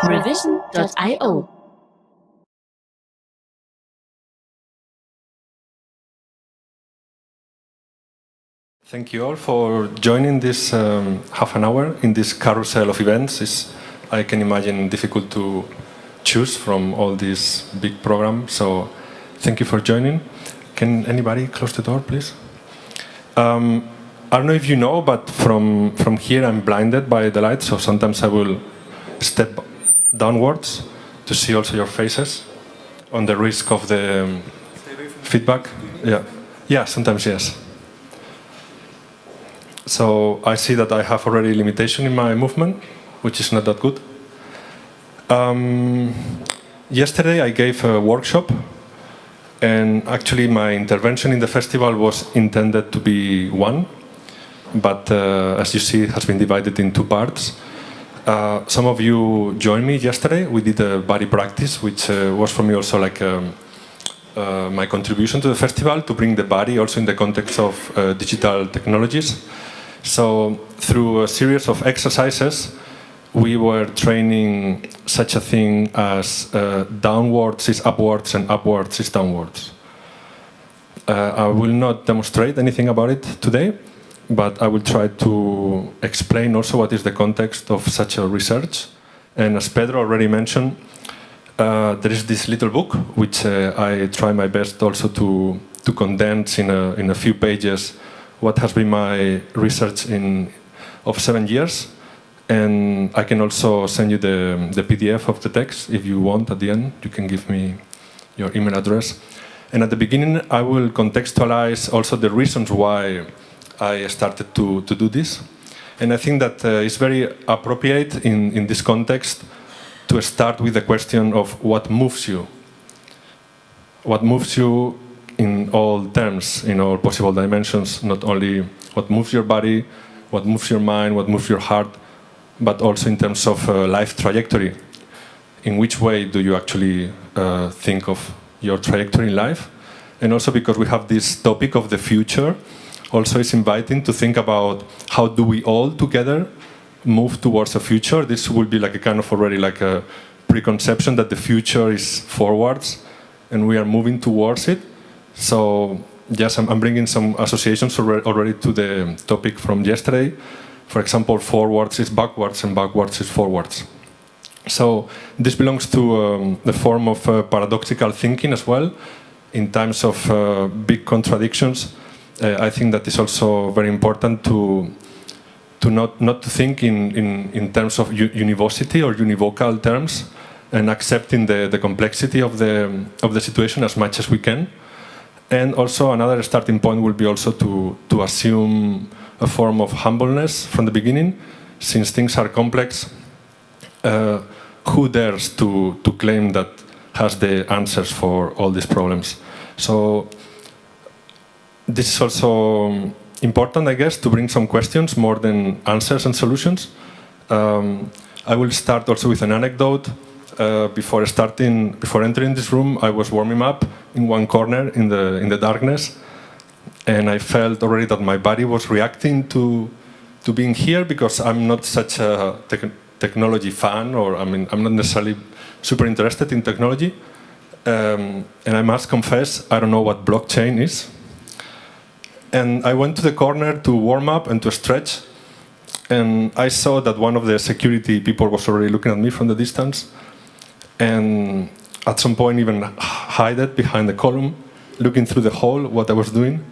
Revision.io. Thank you all for joining this half an hour in this carousel of events. It's, I can imagine, difficult to choose from all these big programs. So thank you for joining. Can anybody close the door, please? I don't know if you know, but from here I'm blinded by the light, so sometimes I will step downwards to see also your faces on the risk of the feedback. Yeah, sometimes yes. So I see that I have already limitation in my movement, which is not that good. Yesterday I gave a workshop, and actually my intervention in the festival was intended to be one, but as you see it has been divided in two parts. Some of you joined me yesterday. We did a body practice, which was for me also like my contribution to the festival, to bring the body also in the context of digital technologies. So through a series of exercises, we were training such a thing as downwards is upwards and upwards is downwards. I will not demonstrate anything about it today, but I will try to explain also what is the context of such a research. And as Pedro already mentioned, there is this little book, which I try my best also to condense in a few pages what has been my research of 7 years. And I can also send you the PDF of the text if you want at the end. You can give me your email address. And at the beginning, I will contextualize also the reasons why I started to do this. And I think that it's very appropriate in this context to start with the question of what moves you. What moves you in all terms, in all possible dimensions, not only what moves your body, what moves your mind, what moves your heart, but also in terms of life trajectory. In which way do you actually think of your trajectory in life? And also because we have this topic of the future, also it's inviting to think about how do we all together move towards a future. This will be like a kind of already like a preconception that the future is forwards and we are moving towards it. So yes, I'm bringing some associations already to the topic from yesterday. For example, forwards is backwards and backwards is forwards. So this belongs to the form of paradoxical thinking as well. In times of big contradictions, I think that is also very important to not to think in terms of univocity or univocal terms, and accepting the complexity of the situation as much as we can. And also another starting point will be also to assume a form of humbleness from the beginning. Since things are complex, who dares to claim that has the answers for all these problems? So this is also important, I guess, to bring some questions more than answers and solutions. I will start also with an anecdote. Before entering this room, I was warming up in one corner in the darkness, and I felt already that my body was reacting to being here, because I'm not such a technology fan, or I'm not necessarily super interested in technology. And I must confess, I don't know what blockchain is. And I went to the corner to warm up and to stretch, and I saw that one of the security people was already looking at me from the distance, and at some point even hid it behind the column, looking through the hole what I was doing.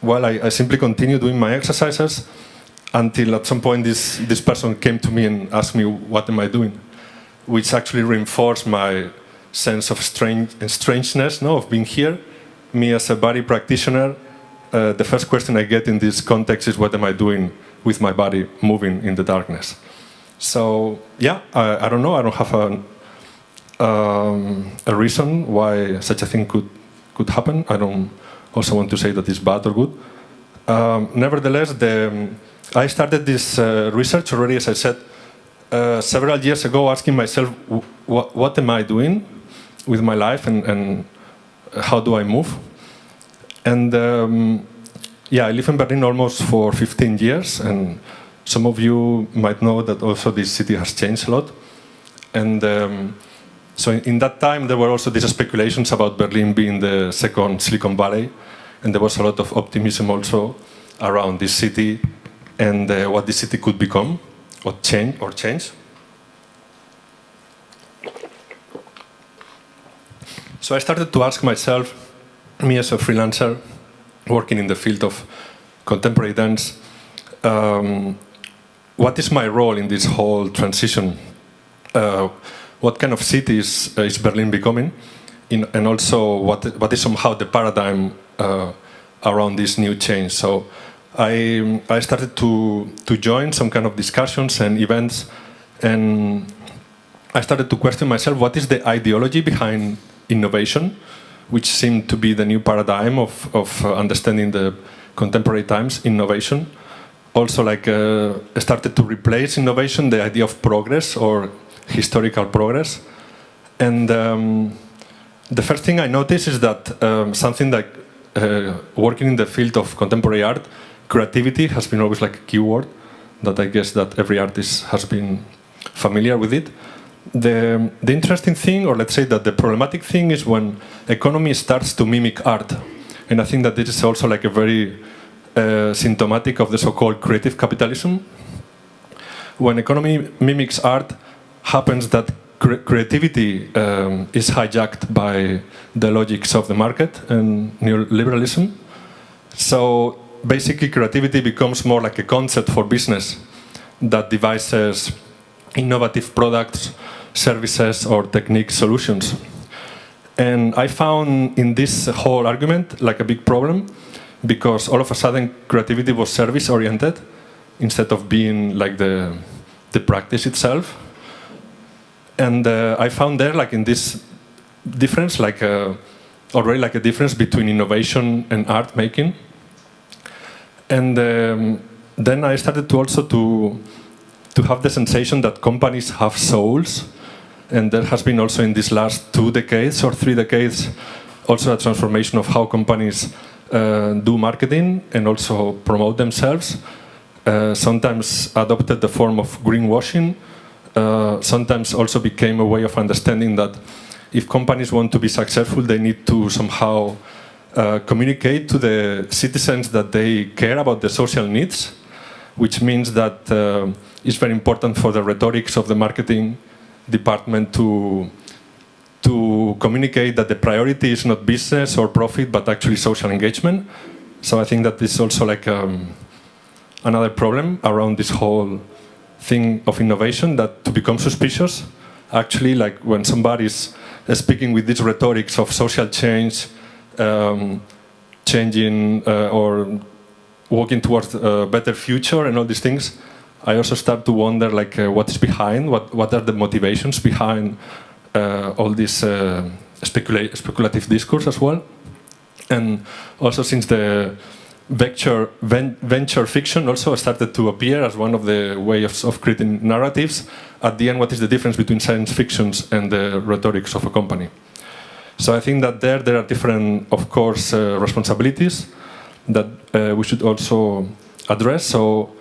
While I simply continued doing my exercises, until at some point this person came to me and asked me what am I doing, which actually reinforced my sense of strangeness, of being here. Me as a body practitioner, the first question I get in this context is what am I doing with my body moving in the darkness? So yeah, I don't know. I don't have a reason why such a thing could happen. I don't also want to say that it's bad or good. Nevertheless, I started this research already, as I said, several years ago, asking myself, what am I doing with my life, and how do I move? And yeah, I live in Berlin almost for 15 years, and some of you might know that also this city has changed a lot. And so in that time, there were also these speculations about Berlin being the second Silicon Valley, and there was a lot of optimism also around this city and what this city could become or change. So I started to ask myself, me as a freelancer working in the field of contemporary dance, what is my role in this whole transition? What kind of city is Berlin becoming? And also, what is somehow the paradigm around this new change? So I started to join some kind of discussions and events, and I started to question myself, what is the ideology behind innovation, which seemed to be the new paradigm of understanding the contemporary times, innovation. Also, started to replace innovation, the idea of progress or historical progress. And the first thing I noticed is that something like working in the field of contemporary art, creativity has been always like a keyword that I guess that every artist has been familiar with it. The interesting thing, or let's say that the problematic thing, is when economy starts to mimic art. And I think that this is also like a very symptomatic of the so-called creative capitalism. When economy mimics art, happens that creativity is hijacked by the logics of the market and neoliberalism. So basically creativity becomes more like a concept for business that devises innovative products, services, or technique solutions. And I found in this whole argument like a big problem, because all of a sudden creativity was service-oriented instead of being like the practice itself. And I found there, like in this difference, already like a difference between innovation and art making. And then I started to also to have the sensation that companies have souls, and there has been also in these last 2 decades or 3 decades also a transformation of how companies do marketing and also promote themselves. Sometimes adopted the form of greenwashing. Sometimes also became a way of understanding that if companies want to be successful, they need to somehow communicate to the citizens that they care about the social needs, which means that it's very important for the rhetorics of the marketing department to communicate that the priority is not business or profit, but actually social engagement. So I think that this is also like another problem around this whole thing of innovation, that to become suspicious, actually, like when somebody is speaking with these rhetorics of social change, changing or walking towards a better future and all these things, I also start to wonder like what is behind, what are the motivations behind all this speculative discourse as well. And also since the venture fiction also started to appear as one of the ways of creating narratives, at the end, what is the difference between science fictions and the rhetorics of a company? So I think that there are different, of course, responsibilities that we should also address. So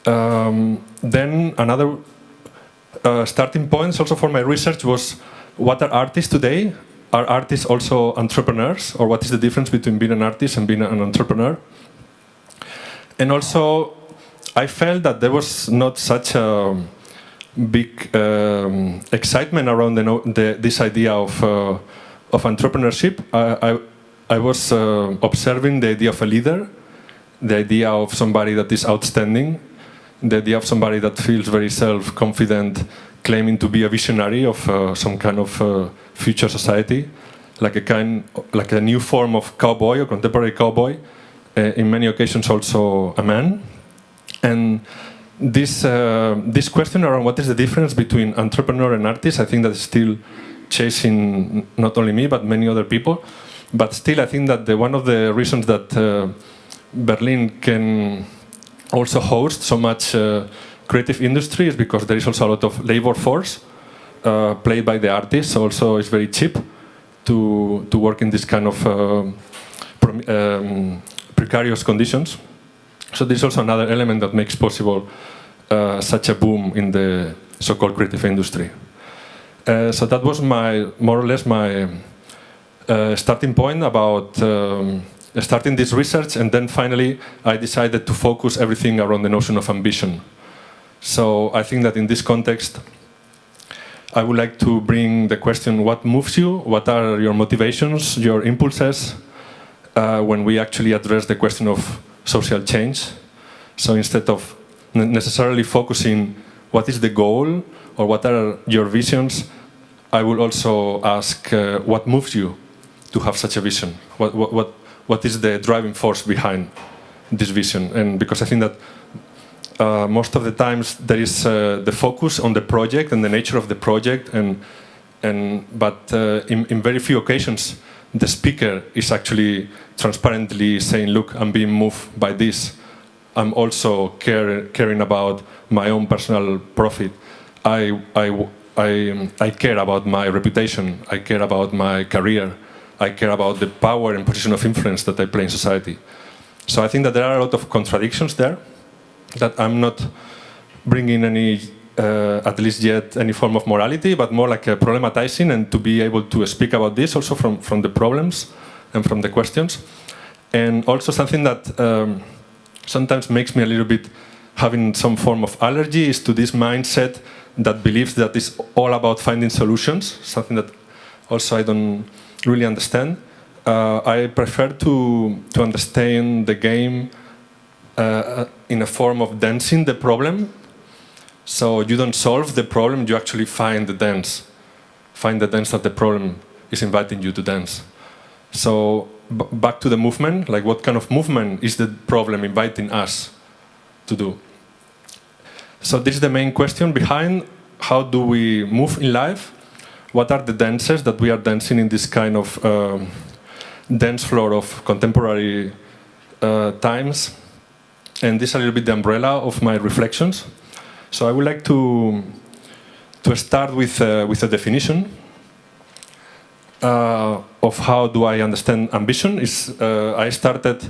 then another starting points also for my research was, what are artists today? Are artists also entrepreneurs? Or what is the difference between being an artist and being an entrepreneur? And also, I felt that there was not such a big excitement around this idea of entrepreneurship. I was observing the idea of a leader, the idea of somebody that is outstanding, the idea of somebody that feels very self-confident, claiming to be a visionary of some kind of future society, like a new form of cowboy or contemporary cowboy, in many occasions also a man. And this question around what is the difference between entrepreneur and artist, I think that is still chasing not only me but many other people. But still, I think that one of the reasons that Berlin can also host so much creative industry is because there is also a lot of labor force played by the artists. Also, it's very cheap to work in this kind of precarious conditions. So this is also another element that makes possible such a boom in the so-called creative industry. So that was more or less my starting point about starting this research, and then finally I decided to focus everything around the notion of ambition. So I think that in this context, I would like to bring the question, what moves you? What are your motivations, your impulses, when we actually address the question of social change? So instead of necessarily focusing what is the goal or what are your visions, I will also ask what moves you to have such a vision? What is the driving force behind this vision? And because I think that most of the times there is the focus on the project and the nature of the project, but in very few occasions the speaker is actually transparently saying, look, I'm being moved by this. I'm also caring about my own personal profit. I care about my reputation. I care about my career. I care about the power and position of influence that I play in society. So I think that there are a lot of contradictions there, that I'm not bringing any, at least yet, any form of morality, but more like a problematizing, and to be able to speak about this also from the problems and from the questions. And also something that sometimes makes me a little bit having some form of allergy is to this mindset that believes that it's all about finding solutions, something that also I don't really understand. I prefer to understand the game in a form of dancing the problem. So you don't solve the problem, you actually find the dance. Find the dance that the problem is inviting you to dance. So back to the movement, like what kind of movement is the problem inviting us to do? So this is the main question behind how do we move in life? What are the dances that we are dancing in this kind of dance floor of contemporary times? And this is a little bit the umbrella of my reflections. So I would like to start with a definition of how do I understand ambition. I started,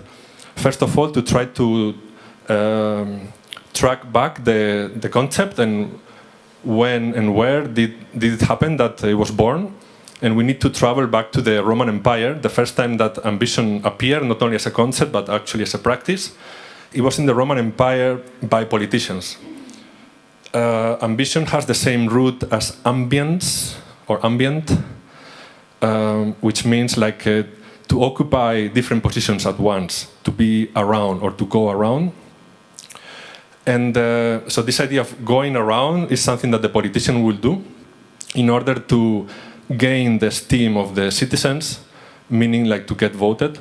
first of all, to try to track back the concept and when and where did it happen that it was born. And we need to travel back to the Roman Empire, the first time that ambition appeared, not only as a concept, but actually as a practice. It was in the Roman Empire by politicians. Ambition has the same root as ambience or ambient, which means like to occupy different positions at once, to be around or to go around. And so this idea of going around is something that the politician will do in order to gain the esteem of the citizens, meaning like to get voted,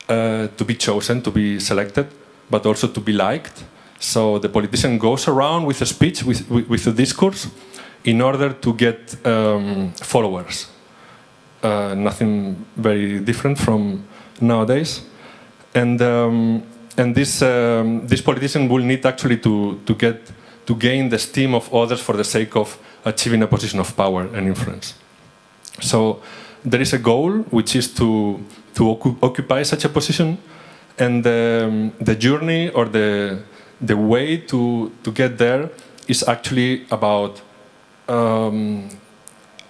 to be chosen, to be selected, but also to be liked. So the politician goes around with a speech, with a discourse, in order to get followers. Nothing very different from nowadays. And this politician will need actually to gain the esteem of others for the sake of achieving a position of power and influence. So there is a goal, which is to occupy such a position, and the journey or the way to get there is actually about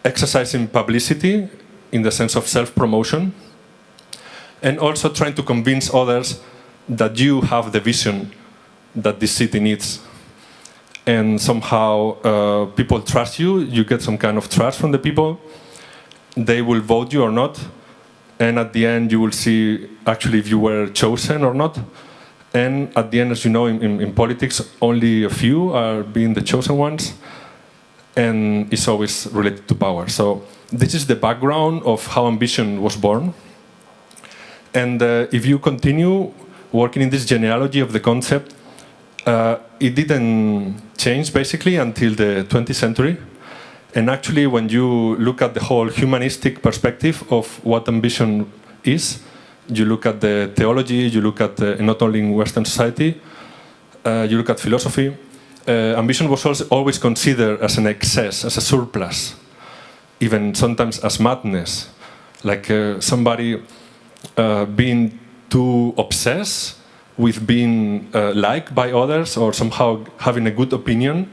exercising publicity in the sense of self-promotion, and also trying to convince others that you have the vision that this city needs. And somehow people trust you, you get some kind of trust from the people, they will vote you or not, and at the end you will see actually if you were chosen or not. And at the end, as you know, in politics, only a few are being the chosen ones, and it's always related to power. So this is the background of how ambition was born. And if you continue working in this genealogy of the concept, it didn't change basically until the 20th century. And actually, when you look at the whole humanistic perspective of what ambition is, you look at the theology, you look at not only in Western society, you look at philosophy, ambition was always considered as an excess, as a surplus, even sometimes as madness, like somebody being to obsess with being liked by others or somehow having a good opinion,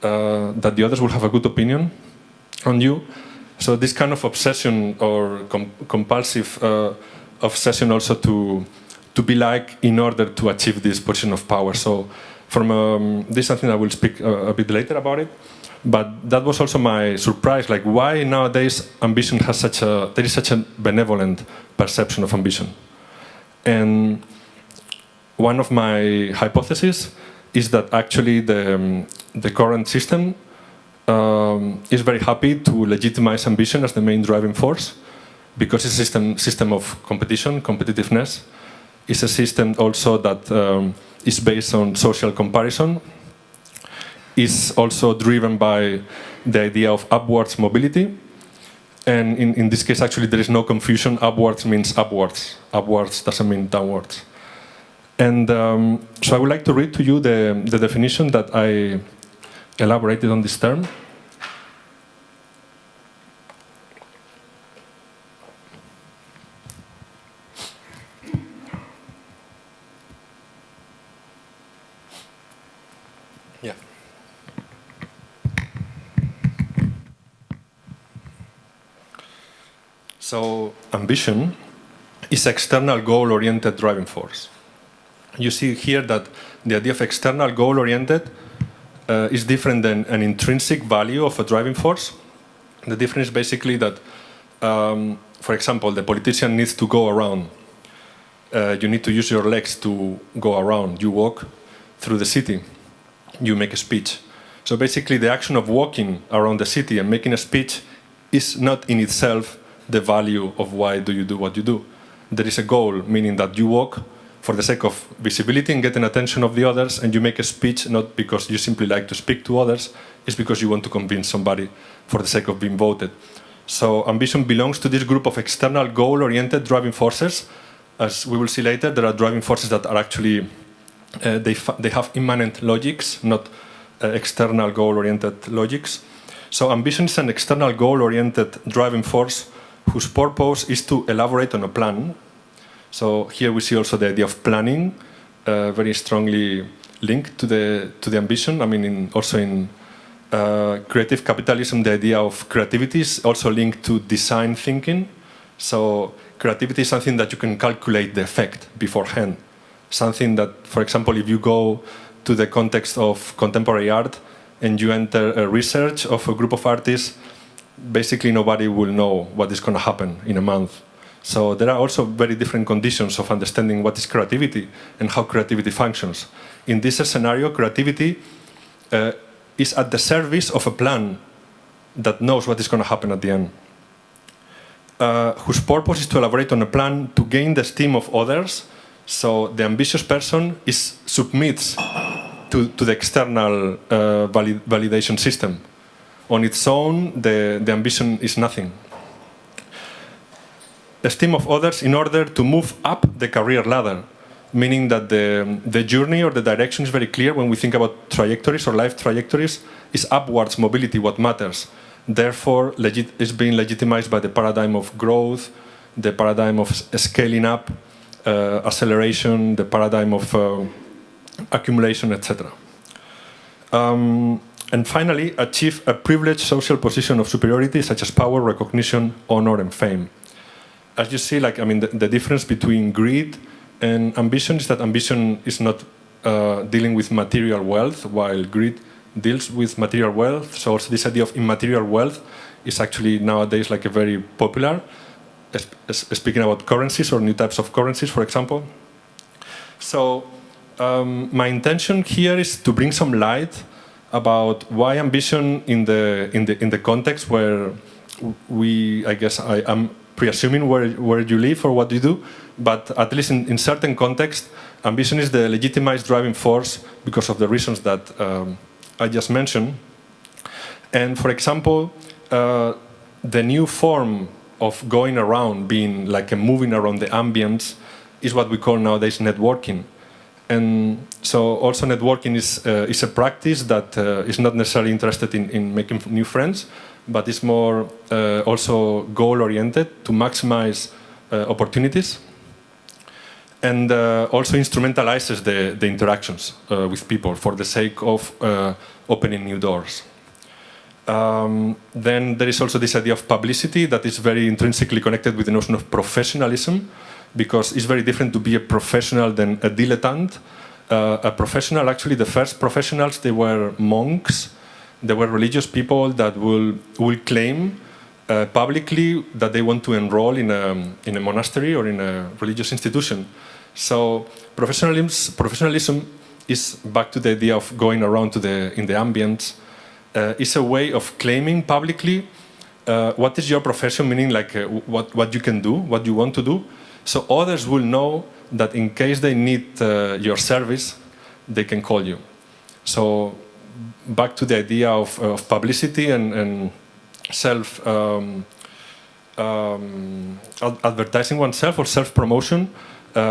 that the others will have a good opinion on you. So this kind of obsession or compulsive obsession also to be liked in order to achieve this position of power. So from this is something I will speak a bit later about it. But that was also my surprise, like why nowadays ambition has there is such a benevolent perception of ambition. And one of my hypotheses is that actually the current system is very happy to legitimize ambition as the main driving force, because it's a system of competition, competitiveness. It's a system also that is based on social comparison, is also driven by the idea of upwards mobility. And in this case, actually, there is no confusion. Upwards means upwards. Upwards doesn't mean downwards. And so I would like to read to you the definition that I elaborated on this term. Yeah. So ambition is external goal-oriented driving force. You see here that the idea of external goal-oriented is different than an intrinsic value of a driving force. The difference is basically that, for example, the politician needs to go around. You need to use your legs to go around. You walk through the city. You make a speech. So basically the action of walking around the city and making a speech is not in itself the value of why do you do what you do. There is a goal, meaning that you walk for the sake of visibility and getting attention of the others, and you make a speech not because you simply like to speak to others, it's because you want to convince somebody for the sake of being voted. So ambition belongs to this group of external goal-oriented driving forces. As we will see later, there are driving forces that are actually, they have immanent logics, not external goal-oriented logics. So ambition is an external goal-oriented driving force whose purpose is to elaborate on a plan. So here we see also the idea of planning, very strongly linked to the ambition. I mean, also in creative capitalism, the idea of creativity is also linked to design thinking. So creativity is something that you can calculate the effect beforehand. Something that, for example, if you go to the context of contemporary art and you enter a research of a group of artists, basically nobody will know what is going to happen in a month. So there are also very different conditions of understanding what is creativity and how creativity functions. In this scenario, creativity is at the service of a plan that knows what is going to happen at the end, whose purpose is to elaborate on a plan to gain the esteem of others. So the ambitious person submits to the external validation system. On its own, the ambition is nothing. Esteem of others in order to move up the career ladder, meaning that the journey or the direction is very clear. When we think about trajectories or life trajectories, is upwards mobility what matters. Therefore, it's being legitimized by the paradigm of growth, the paradigm of scaling up, acceleration, the paradigm of accumulation, etc. And finally, achieve a privileged social position of superiority, such as power, recognition, honor, and fame. As you see, the difference between greed and ambition is that ambition is not dealing with material wealth, while greed deals with material wealth. So also this idea of immaterial wealth is actually nowadays a very popular, speaking about currencies or new types of currencies, for example. So my intention here is to bring some light about why ambition in the context where I am pre-assuming where you live or what you do, but at least in certain context, ambition is the legitimized driving force because of the reasons that I just mentioned. And for example, the new form of going around, being like a moving around the ambience, is what we call nowadays networking. And so also networking is a practice that is not necessarily interested in making new friends, but is more also goal-oriented to maximize opportunities. and also instrumentalizes the interactions with people for the sake of opening new doors. Then there is also this idea of publicity that is very intrinsically connected with the notion of professionalism, because it's very different to be a professional than a dilettante. A professional, actually the first professionals, they were monks, they were religious people that will claim publicly that they want to enroll in a monastery or in a religious institution. So professionalism is back to the idea of going around in the ambience. It's a way of claiming publicly what is your profession, meaning like what you can do, what you want to do. So others will know that in case they need your service, they can call you. So back to the idea of publicity and self advertising oneself or self-promotion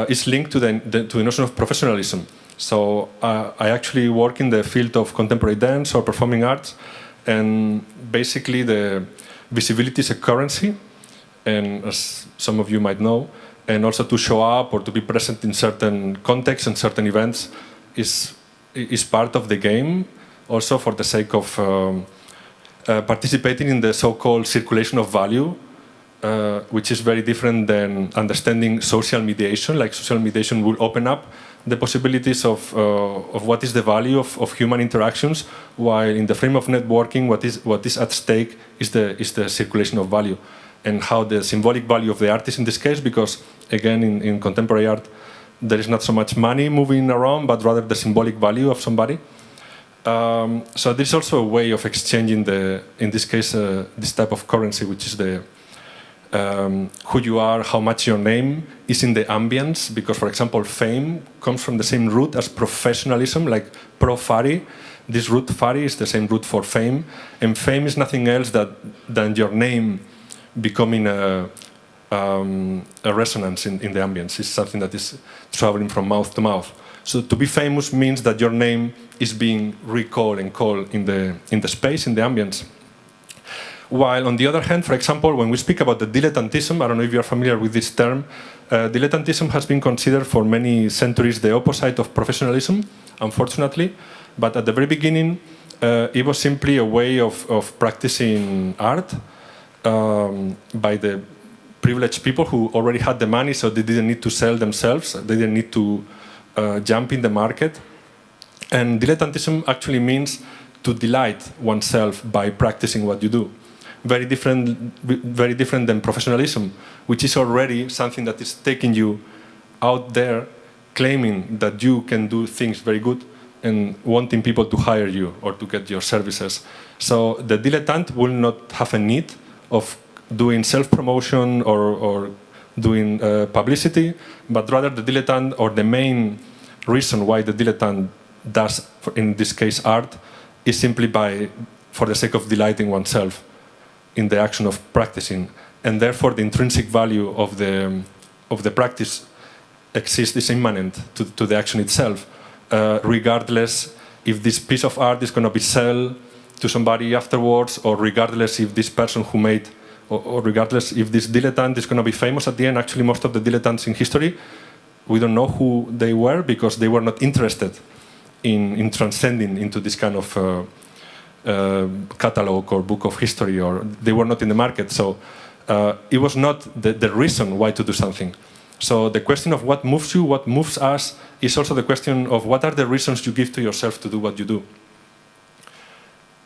is linked to the notion of professionalism. So I actually work in the field of contemporary dance or performing arts, and basically the visibility is a currency, and as some of you might know, and also to show up or to be present in certain contexts and certain events is part of the game, also for the sake of participating in the so-called circulation of value, which is very different than understanding social mediation. Like social mediation will open up the possibilities of what is the value of human interactions, while in the frame of networking, what is at stake is the circulation of value, and how the symbolic value of the artist in this case, because again in contemporary art there is not so much money moving around, but rather the symbolic value of somebody. So there's also a way of exchanging in this case, this type of currency, which is the who you are, how much your name is in the ambience, because, for example, fame comes from the same root as professionalism, like pro-fari. This root fari is the same root for fame, and fame is nothing else than your name becoming a resonance in the ambience. It's something that is traveling from mouth to mouth. So to be famous means that your name is being recalled and called in the space, in the ambience. While on the other hand, for example, when we speak about the dilettantism, I don't know if you're familiar with this term, dilettantism has been considered for many centuries the opposite of professionalism, unfortunately. But at the very beginning, it was simply a way of practicing art by the privileged people who already had the money, so they didn't need to sell themselves, they didn't need to jump in the market. And dilettantism actually means to delight oneself by practicing what you do. Very different than professionalism, which is already something that is taking you out there, claiming that you can do things very good and wanting people to hire you or to get your services. So the dilettante will not have a need of doing self-promotion or doing publicity, but rather the dilettante, or the main reason why the dilettante does, in this case, art, is simply for the sake of delighting oneself in the action of practicing, and therefore the intrinsic value of the practice exists, is immanent to the action itself, regardless if this piece of art is going to be sold to somebody afterwards, or regardless if this person who made, or regardless if this dilettante is going to be famous at the end. Actually, most of the dilettantes in history, we don't know who they were because they were not interested in transcending into this kind of catalog or book of history, or they were not in the market. So it was not the reason why to do something. So the question of what moves you, what moves us, is also the question of what are the reasons you give to yourself to do what you do.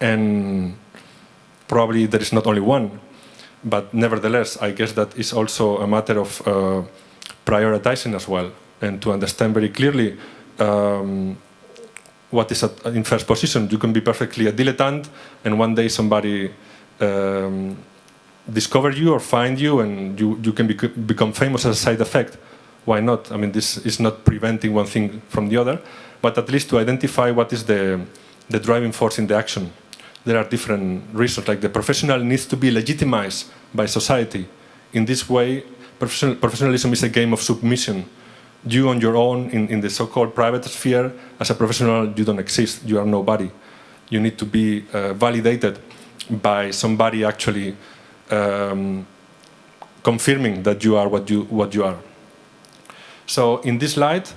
And probably there is not only one, but nevertheless, I guess that is also a matter of prioritizing as well, and to understand very clearly what is in first position. You can be perfectly a dilettante, and one day somebody discover you or find you, and you can become famous as a side effect. Why not? I mean, this is not preventing one thing from the other, but at least to identify what is the driving force in the action. There are different reasons, like the professional needs to be legitimized by society. In this way, professionalism is a game of submission. You on your own, in the so-called private sphere, as a professional, you don't exist. You are nobody. You need to be validated by somebody actually confirming that you are what you are. So in this light,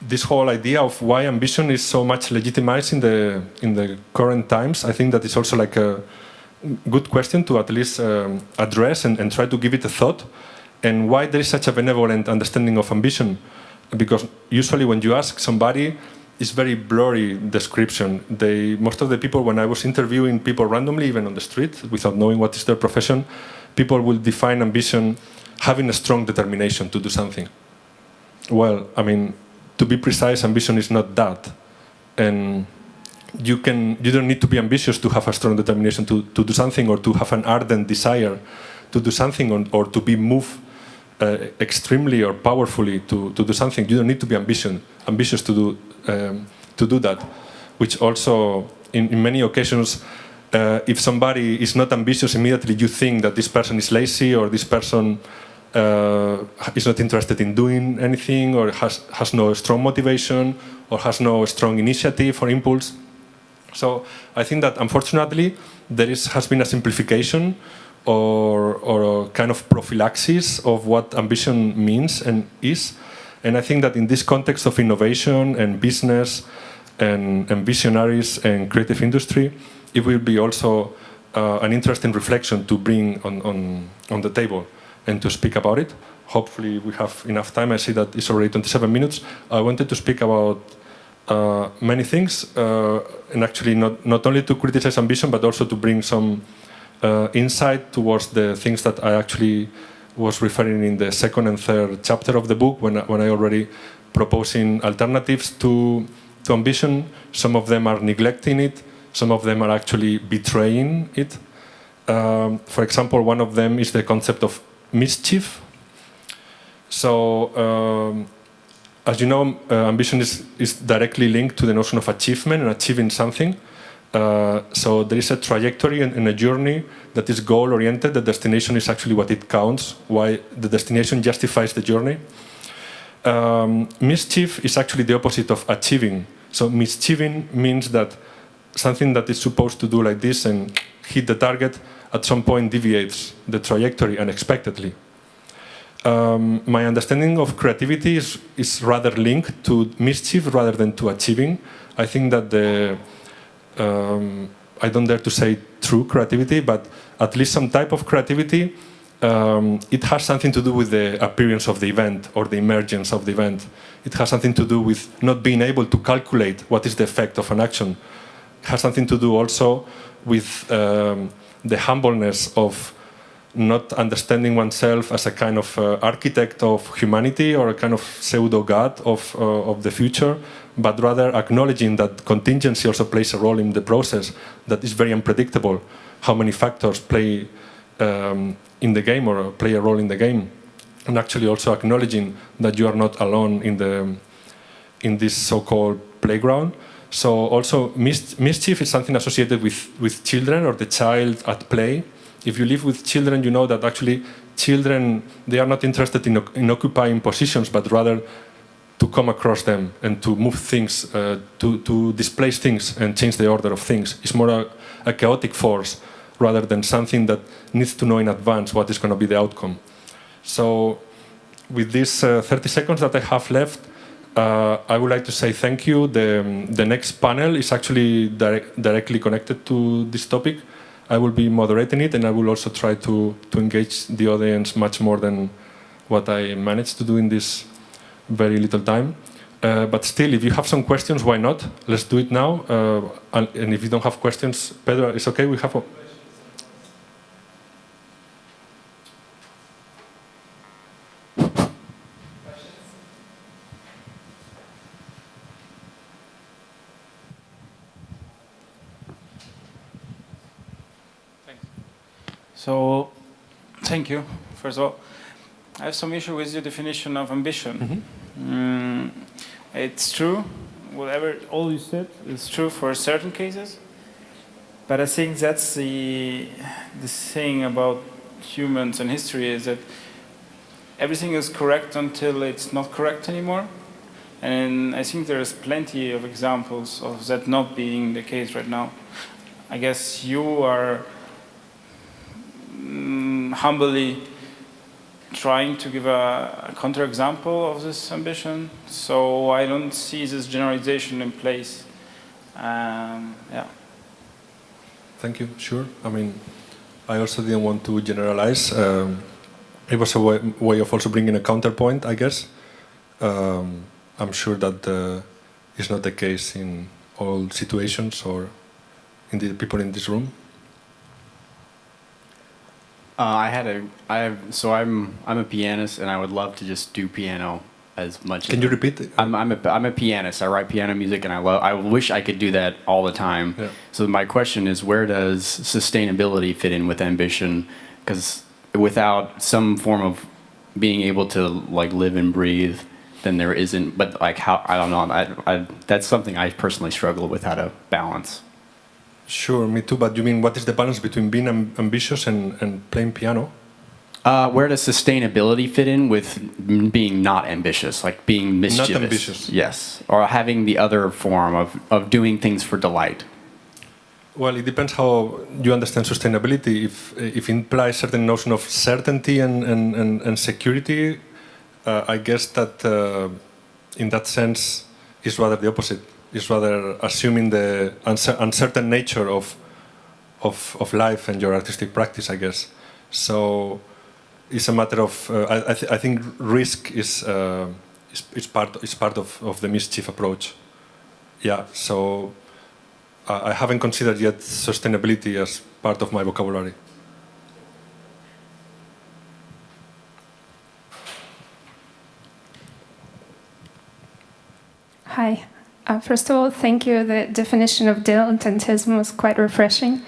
this whole idea of why ambition is so much legitimized in the current times, I think that is also like a good question to at least address and try to give it a thought. And why there is such a benevolent understanding of ambition? Because usually when you ask somebody, it's very blurry description. Most of the people, when I was interviewing people randomly, even on the street, without knowing what is their profession, people will define ambition having a strong determination to do something. Well, I mean, to be precise, ambition is not that. And you don't need to be ambitious to have a strong determination to do something, or to have an ardent desire to do something, or to be moved extremely or powerfully to do something. You don't need to be ambitious to do that. Which also, in many occasions, if somebody is not ambitious, immediately you think that this person is lazy, or this person is not interested in doing anything, or has no strong motivation, or has no strong initiative or impulse. So I think that unfortunately there has been a simplification or a kind of prophylaxis of what ambition means and is. And I think that in this context of innovation and business and visionaries and creative industry, it will be also an interesting reflection to bring on the table and to speak about it. Hopefully we have enough time. I see that it's already 27 minutes. I wanted to speak about many things, and actually not only to criticize ambition, but also to bring some insight towards the things that I actually was referring in the second and third chapter of the book, when I already proposing alternatives to ambition. Some of them are neglecting it, some of them are actually betraying it. For example, one of them is the concept of mischief. So, as you know, ambition is directly linked to the notion of achievement and achieving something. So there is a trajectory and a journey that is goal-oriented. The destination is actually what it counts, why the destination justifies the journey. Mischief is actually the opposite of achieving. So mischieving means that something that is supposed to do like this and hit the target at some point deviates the trajectory unexpectedly. My understanding of creativity is rather linked to mischief rather than to achieving. I think that I don't dare to say true creativity, but at least some type of creativity, it has something to do with the appearance of the event or the emergence of the event. It has something to do with not being able to calculate what is the effect of an action. It has something to do also with the humbleness of not understanding oneself as a kind of architect of humanity or a kind of pseudo-god of the future, but rather acknowledging that contingency also plays a role in the process, that is very unpredictable, how many factors play in the game or play a role in the game, and actually also acknowledging that you are not alone in this so-called playground. So also mischief is something associated with children or the child at play. If you live with children, you know that actually children, they are not interested in occupying positions, but rather to come across them and to move things, to displace things and change the order of things. It's more a chaotic force rather than something that needs to know in advance what is going to be the outcome. So with these 30 seconds that I have left, I would like to say thank you. The next panel is actually directly connected to this topic. I will be moderating it, and I will also try to engage the audience much more than what I managed to do in this very little time. But still, if you have some questions, why not? Let's do it now. And if you don't have questions, Pedro, it's okay, we have... So, thank you. First of all, I have some issue with your definition of ambition. Mm-hmm. It's true, all you said is true for certain cases, but I think that's the thing about humans and history, is that everything is correct until it's not correct anymore. And I think there's plenty of examples of that not being the case right now. I guess you are humbly trying to give a counterexample of this ambition. So I don't see this generalization in place. Yeah. Thank you. Sure. I mean, I also didn't want to generalize. It was a way of also bringing a counterpoint, I guess. I'm sure that is not the case in all situations or in the people in this room. I'm a pianist, and I would love to just do piano as much. Can you repeat? I'm a pianist. I write piano music, and I wish I could do that all the time. Yeah. So my question is, where does sustainability fit in with ambition? Because without some form of being able to like live and breathe, then there isn't. But like how, I don't know. That's something I personally struggle with, how to balance. Sure, me too. But you mean what is the balance between being ambitious and playing piano? Where does sustainability fit in with being not ambitious, like being mischievous? Not ambitious. Yes, or having the other form of doing things for delight. Well, it depends how you understand sustainability. If it implies certain notion of certainty and security, I guess that in that sense is rather the opposite. It's rather assuming the uncertain nature of life and your artistic practice, I guess. So it's a matter of I think risk is part of the mischief approach. Yeah. So I haven't considered yet sustainability as part of my vocabulary. Hi. First of all, thank you. The definition of dilettantism was quite refreshing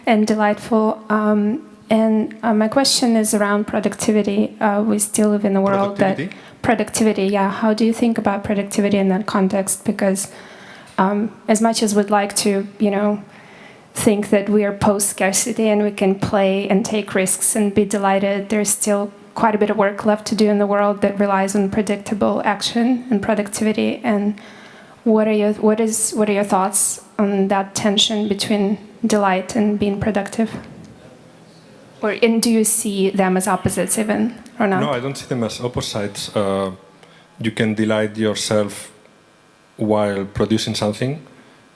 and delightful. My question is around productivity. We still live in a world that... Productivity, yeah. How do you think about productivity in that context? Because as much as we'd like to, think that we are post-scarcity and we can play and take risks and be delighted, there's still quite a bit of work left to do in the world that relies on predictable action and productivity. And what are your thoughts on that tension between delight and being productive? And do you see them as opposites even, or not? No, I don't see them as opposites. You can delight yourself while producing something.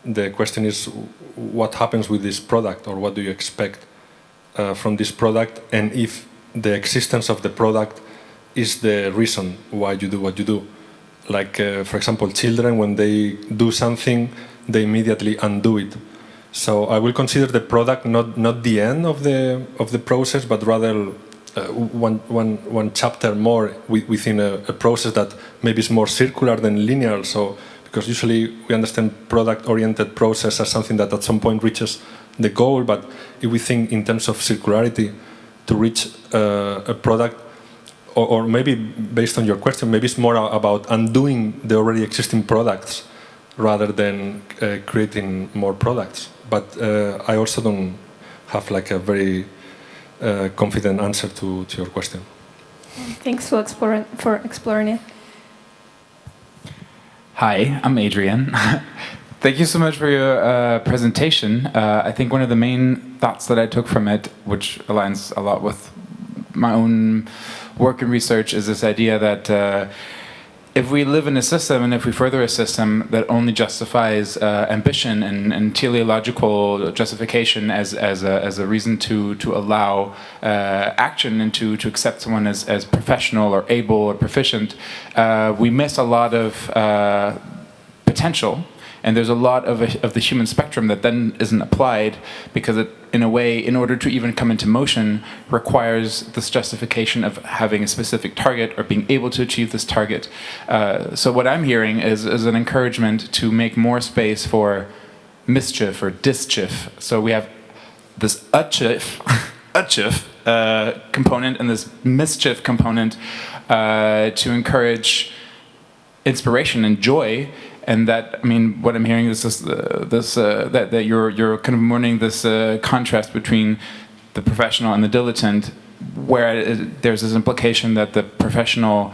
The question is, what happens with this product, or what do you expect from this product, and if the existence of the product is the reason why you do what you do. Like, for example, children, when they do something, they immediately undo it. So I will consider the product not the end of the process, but rather one chapter more within a process that maybe is more circular than linear. So because usually we understand product-oriented process as something that at some point reaches the goal, but if we think in terms of circularity, to reach a product, or maybe based on your question, maybe it's more about undoing the already existing products rather than creating more products. But I also don't have like a very confident answer to your question. Thanks for exploring it. Hi, I'm Adrian. Thank you so much for your presentation. I think one of the main thoughts that I took from it, which aligns a lot with my own work and research, is this idea that if we live in a system and if we further a system that only justifies ambition and teleological justification as a reason to allow action and to accept someone as professional or able or proficient, we miss a lot of potential. And there's a lot of the human spectrum that then isn't applied because it, in a way, in order to even come into motion, requires this justification of having a specific target or being able to achieve this target. So what I'm hearing is an encouragement to make more space for mischief or dischief. So we have this achif component and this mischief component to encourage inspiration and joy. And that, I mean, what I'm hearing is that you're kind of mourning this contrast between the professional and the dilettante, where there's this implication that the professional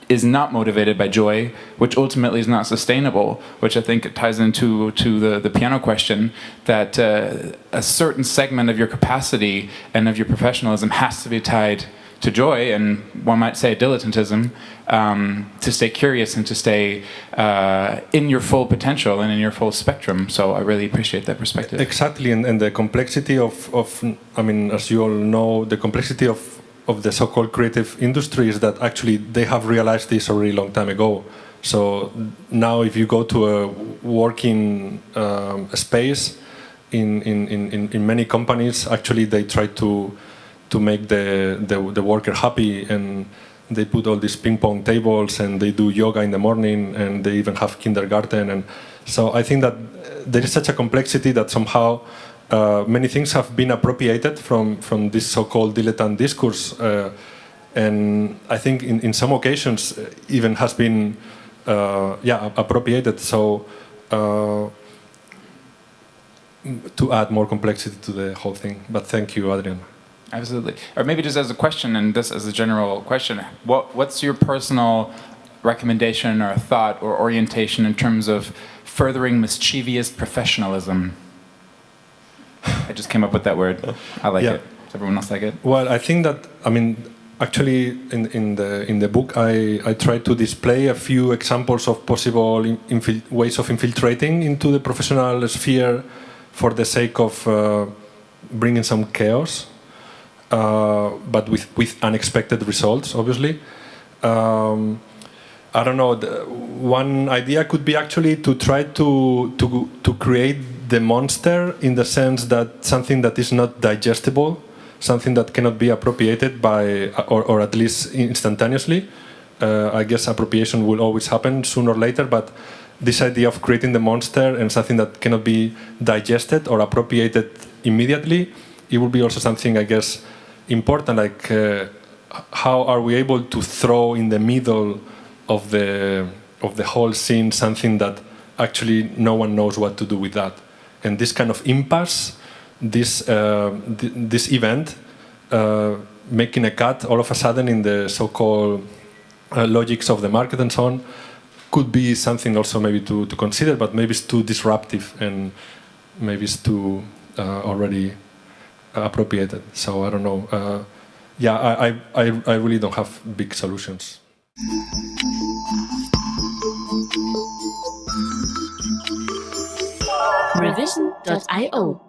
is not motivated by joy, which ultimately is not sustainable, which I think ties into the piano question, that a certain segment of your capacity and of your professionalism has to be tied to joy, and one might say dilettantism, to stay curious and to stay in your full potential and in your full spectrum. So I really appreciate that perspective. Exactly, and the complexity of I mean, as you all know, the complexity of the so-called creative industry is that actually they have realized this a really long time ago. So now if you go to a working space in many companies, actually they try to make the worker happy, and they put all these ping pong tables and they do yoga in the morning and they even have kindergarten. And so I think that there is such a complexity that somehow many things have been appropriated from this so-called dilettante discourse, and I think in some occasions even has been appropriated. So to add more complexity to the whole thing. But thank you, Adrian. Absolutely. Or maybe just as a question, and this as a general question, what's your personal recommendation or thought or orientation in terms of furthering mischievous professionalism? I just came up with that word. I like it. Does everyone else like it? Well, I think that, I mean, actually in the book I try to display a few examples of possible ways of infiltrating into the professional sphere for the sake of bringing some chaos. But with unexpected results, obviously. I don't know. One idea could be actually to try to create the monster in the sense that something that is not digestible, something that cannot be appropriated by, or at least instantaneously. I guess appropriation will always happen sooner or later, but this idea of creating the monster and something that cannot be digested or appropriated immediately, it will be also something, I guess, important, like how are we able to throw in the middle of the whole scene something that actually no one knows what to do with that, and this kind of impasse, this event, making a cut all of a sudden in the so-called logics of the market and so on, could be something also maybe to consider, but maybe it's too disruptive and maybe it's too already appropriated. So I don't know. I really don't have big solutions. Revision.io